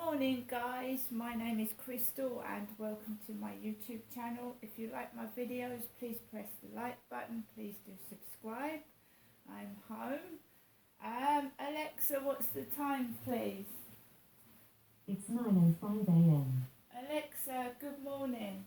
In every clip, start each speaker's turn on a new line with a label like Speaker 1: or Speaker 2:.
Speaker 1: Morning guys, my name is Crystal and welcome to my YouTube channel. If you like my videos, please press the like button, please do subscribe. I'm home. Alexa, what's the time please?
Speaker 2: It's 9:05 a.m.
Speaker 1: Alexa, good morning.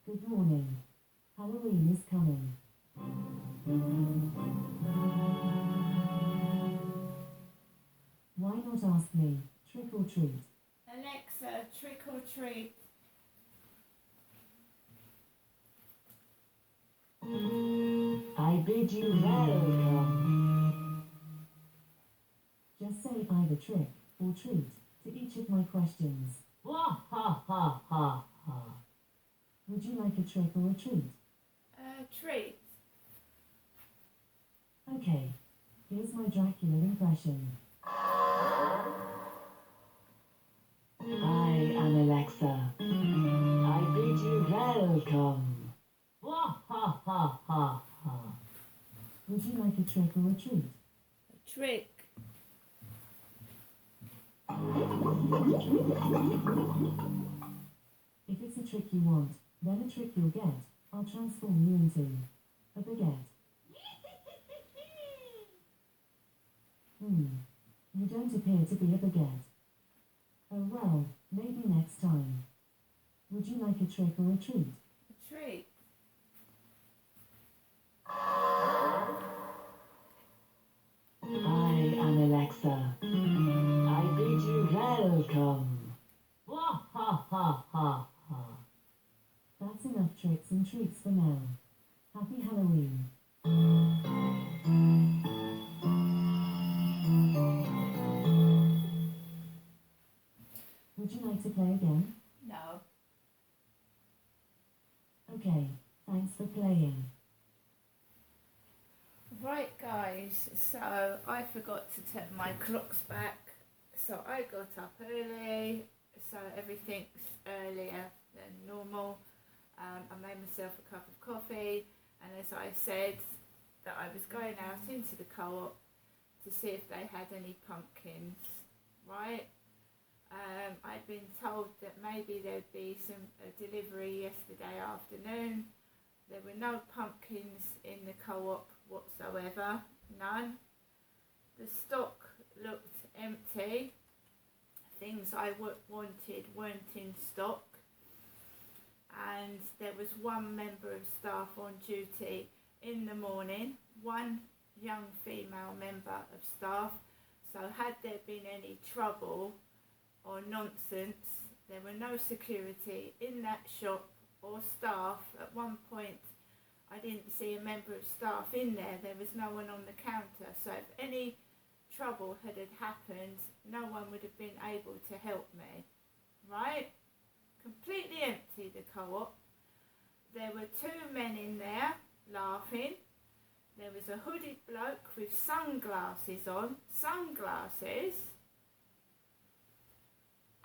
Speaker 2: Good morning. Halloween is coming. Why not ask me, trick or treat?
Speaker 1: Alexa, trick or treat.
Speaker 2: I bid you welcome. Just say either trick or treat to each of my questions. Ha ha ha ha ha. Would you like a trick or a treat?
Speaker 1: Treat.
Speaker 2: Okay, here's my Dracula impression. I am Alexa. I bid you welcome. Ha ha ha ha ha. Would you like a trick or a treat?
Speaker 1: A trick.
Speaker 2: If it's a trick you want, then a trick you'll get, I'll transform you into a baguette. You don't appear to be a baguette. Oh well, maybe next time. Would you like a trick or a treat?
Speaker 1: A treat.
Speaker 2: I am Alexa. I bid you welcome. Ha ha ha ha ha. That's enough tricks and treats for now. Happy Halloween. Would you like to play again?
Speaker 1: No.
Speaker 2: Okay, thanks for playing.
Speaker 1: Right guys, so I forgot to turn my clocks back, so I got up early, so everything's earlier than normal. I made myself a cup of coffee, and as I said that I was going out into the co-op to see if they had any pumpkins, right? I'd been told that maybe there'd be a delivery yesterday afternoon. There were no pumpkins in the co-op whatsoever, none. The stock looked empty. Things I wanted weren't in stock. And there was one member of staff on duty in the morning, one young female member of staff. So had there been any trouble or nonsense, there were no security in that shop or staff. At one point I didn't see a member of staff in there. There was no one on the counter. So if any trouble had happened, no one would have been able to help me, right? Completely empty, the co-op. There were two men in there laughing. There was a hooded bloke with sunglasses on,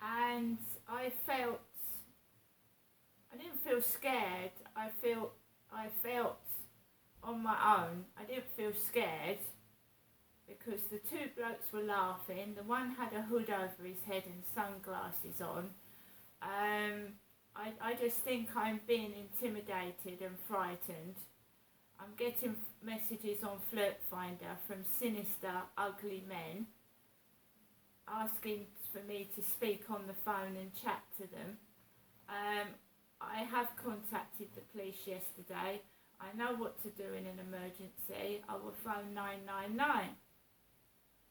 Speaker 1: and I didn't feel scared. I felt on my own. I didn't feel scared because the two blokes were laughing. The one had a hood over his head and sunglasses on. I just think I'm being intimidated and frightened. I'm getting messages on Flirt Finder from sinister, ugly men asking for me to speak on the phone and chat to them. I have contacted the police yesterday. I know what to do in an emergency. I will phone 999.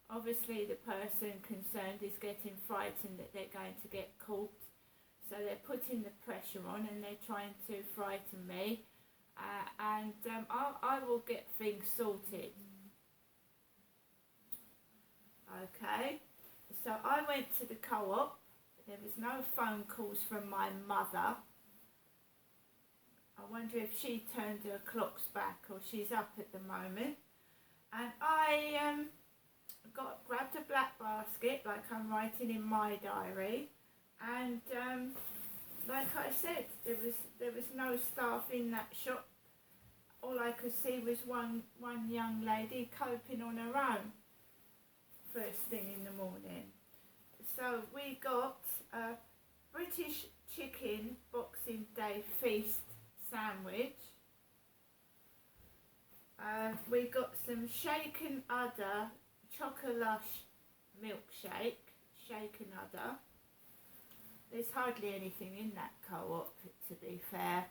Speaker 1: Obviously the person concerned is getting frightened that they're going to get caught. So they're putting the pressure on and they're trying to frighten me. I will get things sorted. Okay. So I went to the co-op. There was no phone calls from my mother. I wonder if she turned her clocks back or she's up at the moment. And I grabbed a black basket like I'm writing in my diary. And like I said, there was no staff in that shop. All I could see was one young lady coping on her own first thing in the morning. So we got a British chicken Boxing Day feast sandwich. We got some shaken udder chocolate milkshake, shaken udder. There's hardly anything in that co-op, to be fair.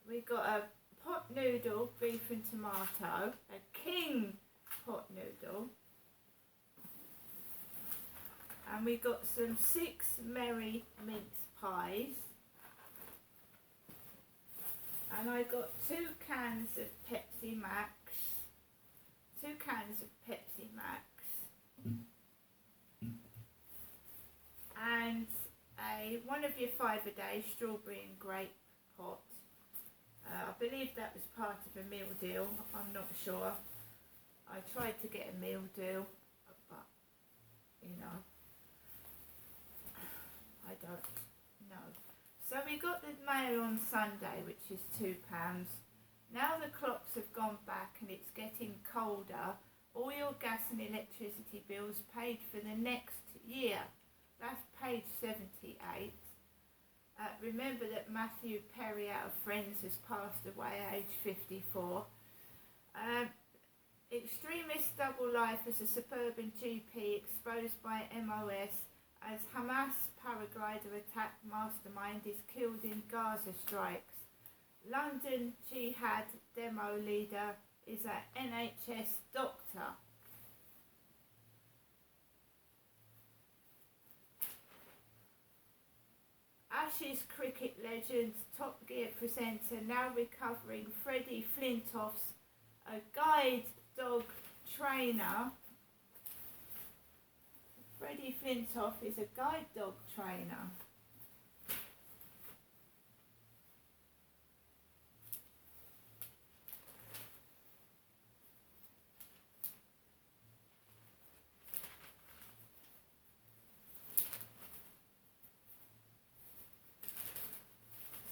Speaker 1: We got a pot noodle, beef and tomato, a king pot noodle, and we got some 6 merry mince pies, and I got 2 cans of Pepsi Max, and one of your 5-a-day strawberry and grape pot. I believe that was part of a meal deal, I'm not sure. I tried to get a meal deal, but, you know, I don't know. So we got the mail on Sunday, which is £2. Now the clocks have gone back and it's getting colder. All your gas and electricity bills paid for the next year. That's page 78. Remember that Matthew Perry out of Friends has passed away at age 54. Extremist double life as a suburban GP exposed by MOS as Hamas paraglider attack mastermind is killed in Gaza strikes. London jihad demo leader is an NHS doctor. Ashes cricket legend, Top Gear presenter, now recovering, Freddie Flintoff's a guide dog trainer. Freddie Flintoff is a guide dog trainer.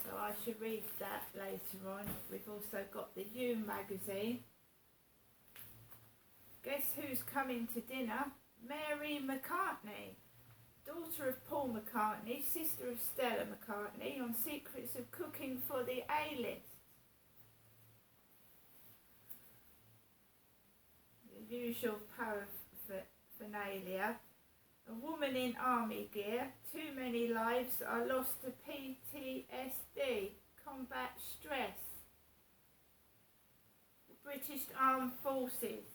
Speaker 1: So I should read that later on. We've also got the You magazine. Guess who's coming to dinner? Mary McCartney, daughter of Paul McCartney, sister of Stella McCartney, on Secrets of Cooking for the A-List. The usual paraphernalia. A woman in army gear. Too many lives are lost to PTSD, combat stress. The British Armed Forces.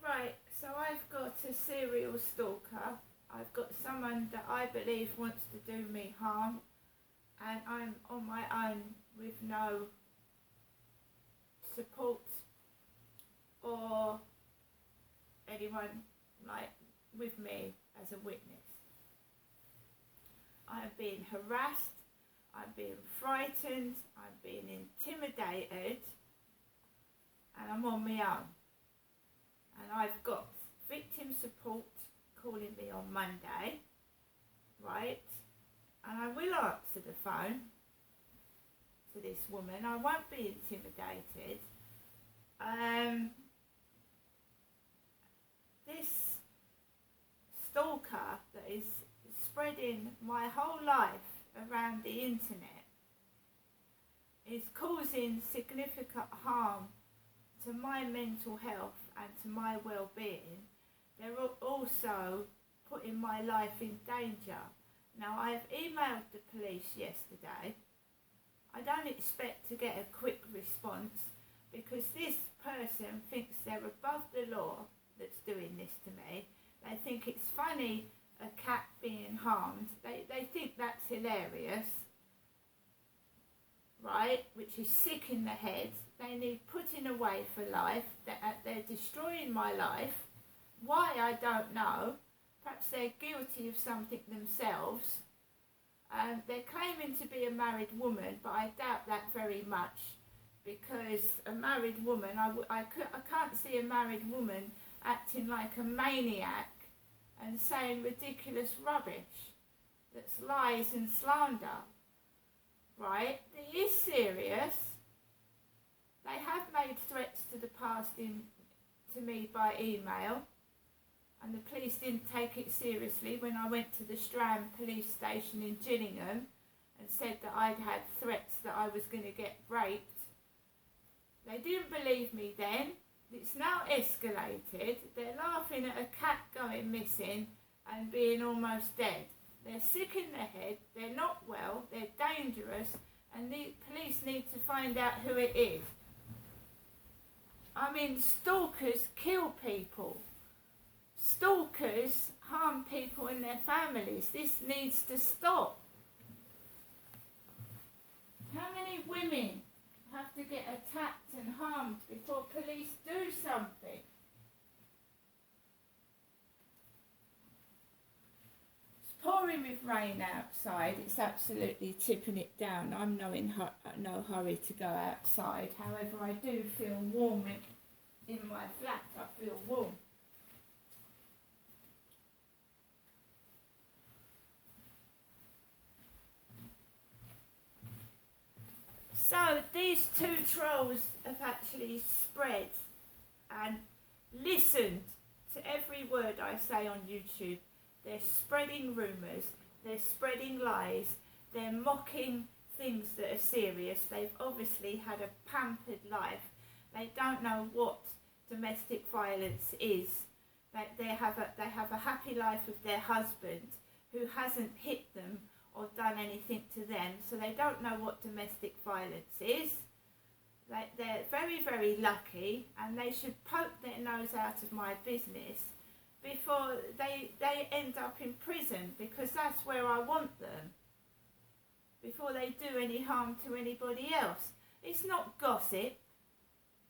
Speaker 1: Right, so I've got a serial stalker. I've got someone that I believe wants to do me harm, and I'm on my own with no support or anyone like with me as a witness. I'm being harassed, I'm being frightened, I'm being intimidated, and I'm on my own. And I've got victim support calling me on Monday, right? And I will answer the phone to this woman. I won't be intimidated. This stalker that is spreading my whole life around the internet is causing significant harm to my mental health and to my well-being. They're also putting my life in danger. Now, I've emailed the police yesterday. I don't expect to get a quick response because this person thinks they're above the law that's doing this to me. They think it's funny a cat being harmed. They think that's hilarious, right? Which is sick in the head. They need putting away for life. They're destroying my life. Why, I don't know. Perhaps they're guilty of something themselves. They're claiming to be a married woman, but I doubt that very much, because a married woman, I can't see a married woman acting like a maniac and saying ridiculous rubbish that's lies and slander, right? It is serious. They have made threats to the past to me by email, and the police didn't take it seriously when I went to the Strand police station in Gillingham and said that I'd had threats that I was going to get raped. They didn't believe me then. It's now escalated. They're laughing at a cat going missing and being almost dead. They're sick in the head, they're not well, they're dangerous, and the police need to find out who it is. I mean, stalkers kill people. Stalkers harm people and their families. This needs to stop. How many women have to get attacked and harmed before police do something? It's pouring with rain outside. It's absolutely tipping it down. I'm in no hurry to go outside. However, I do feel warm in my flat. I feel warm. So these two trolls have actually spread and listened to every word I say on YouTube. They're spreading rumours, they're spreading lies, they're mocking things that are serious. They've obviously had a pampered life. They don't know what domestic violence is. They have a happy life with their husband who hasn't hit them or done anything to them, so they don't know what domestic violence is. They're very, very lucky, and they should poke their nose out of my business before they end up in prison, because that's where I want them, before they do any harm to anybody else. It's not gossip,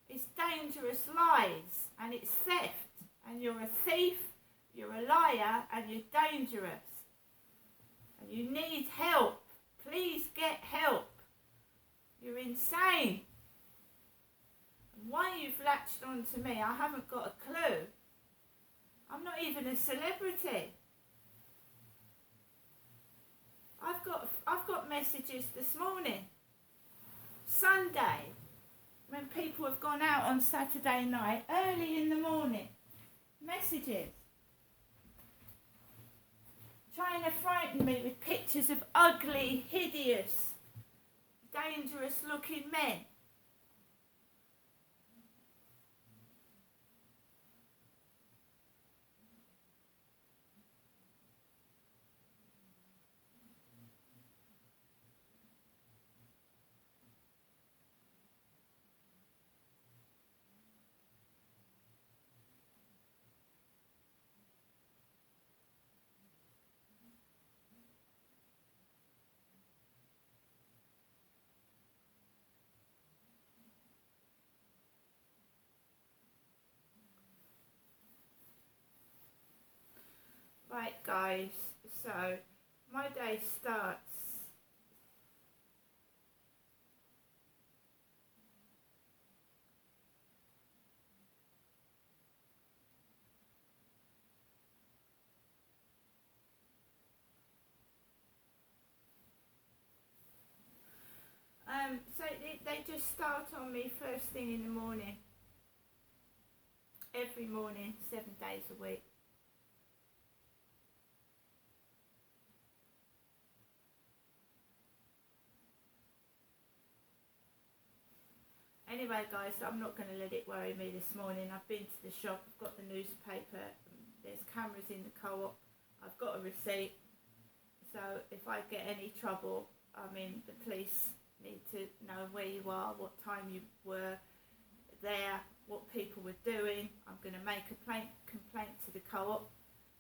Speaker 1: it's dangerous lies, and it's theft, and you're a thief, you're a liar, and you're dangerous. And you need help. Please get help. You're insane. And why you've latched on to me, I haven't got a clue. I'm not even a celebrity. I've got messages this morning, Sunday, when people have gone out on Saturday night, early in the morning. Messages. Trying to frighten me with pictures of ugly, hideous, dangerous looking men. Right guys, so my day starts so they just start on me first thing in the morning, every morning, 7 days a week. Anyway guys, I'm not going to let it worry me this morning. I've been to the shop, I've got the newspaper, there's cameras in the co-op, I've got a receipt. So if I get any trouble, I mean, the police need to know where you are, what time you were there, what people were doing. I'm going to make a complaint to the co-op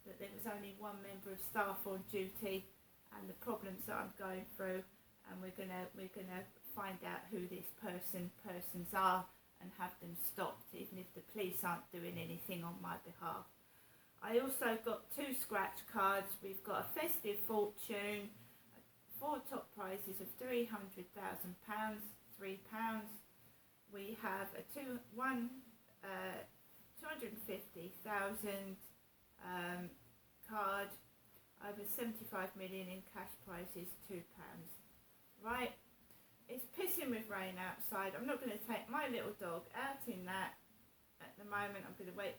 Speaker 1: that there was only one member of staff on duty and the problems that I'm going through, and we're gonna find out who this persons are and have them stopped, even if the police aren't doing anything on my behalf. I also got 2 scratch cards. We've got a festive fortune, prizes of £300,000, £3. We have a 250,000 card, over 75 million in cash prizes, £2. Right, it's pissing with rain outside. I'm not going to take my little dog out in that at the moment. I'm going to wait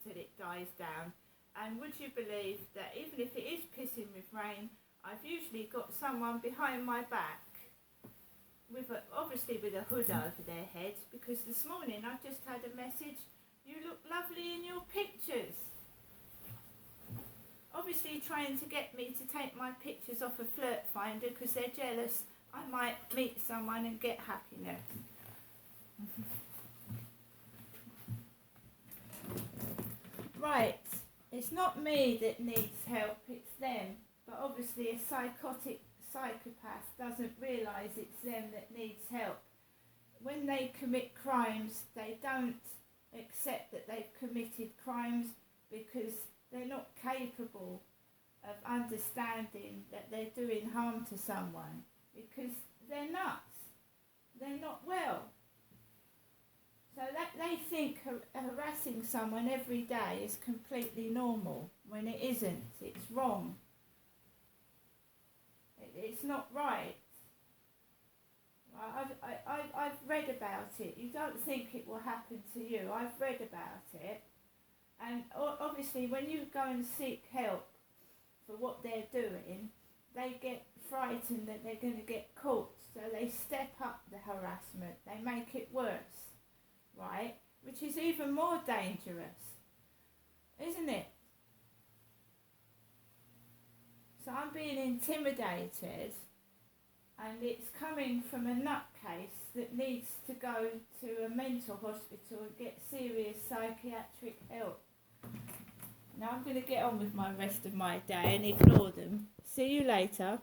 Speaker 1: till it dies down. And would you believe that even if it is pissing with rain, I've usually got someone behind my back with obviously with a hood over their head, because this morning I've just had a message, you look lovely in your pictures. Obviously trying to get me to take my pictures off a flirt finder because they're jealous I might meet someone and get happiness. Right, it's not me that needs help, it's them. But obviously a psychopath doesn't realise it's them that needs help. When they commit crimes, they don't accept that they've committed crimes because they're not capable of understanding that they're doing harm to someone, because they're nuts. They're not well. So that they think harassing someone every day is completely normal, when it isn't. It's wrong. It's not right. I've read about it. You don't think it will happen to you. I've read about it. And obviously when you go and seek help for what they're doing, they get frightened that they're going to get caught. So they step up the harassment. They make it worse. Right? Which is even more dangerous. Isn't it? So I'm being intimidated, and it's coming from a nutcase that needs to go to a mental hospital and get serious psychiatric help. Now I'm going to get on with my rest of my day and ignore them. See you later.